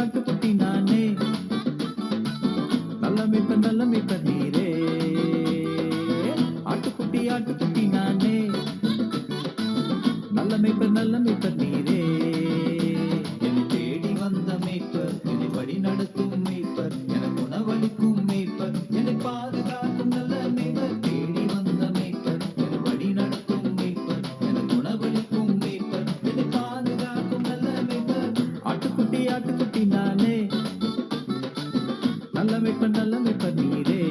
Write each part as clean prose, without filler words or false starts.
ஆட்டுக்குட்டி நானே, நல்ல மேய்ப்பர் நீரே. ஆட்டுக்குட்டி நானே, நல்ல மேய்ப்பர் நீரே. என்னை தேடி வந்த மேய்ப்பர், என்னை வழி நடத்தும் மேய்ப்பர், எனக்கு உணவளிக்கும் மேய்ப்பர், என்னை பாதுகாக்கும் நல்ல மேய்ப்பர். தேடி வந்த மேய்ப்பர், என்னை வழி நடத்தும் மேய்ப்பர், எனக்கு உணவளிக்கும் மேய்ப்பர், என்னை பாதுகாக்கும் நல்ல மேய்ப்பர். ஆட்டுக்குட்டி நானே, நல்ல மேய்ப்பர் நீரே.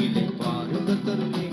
இளைப்பாறுதல் தருவே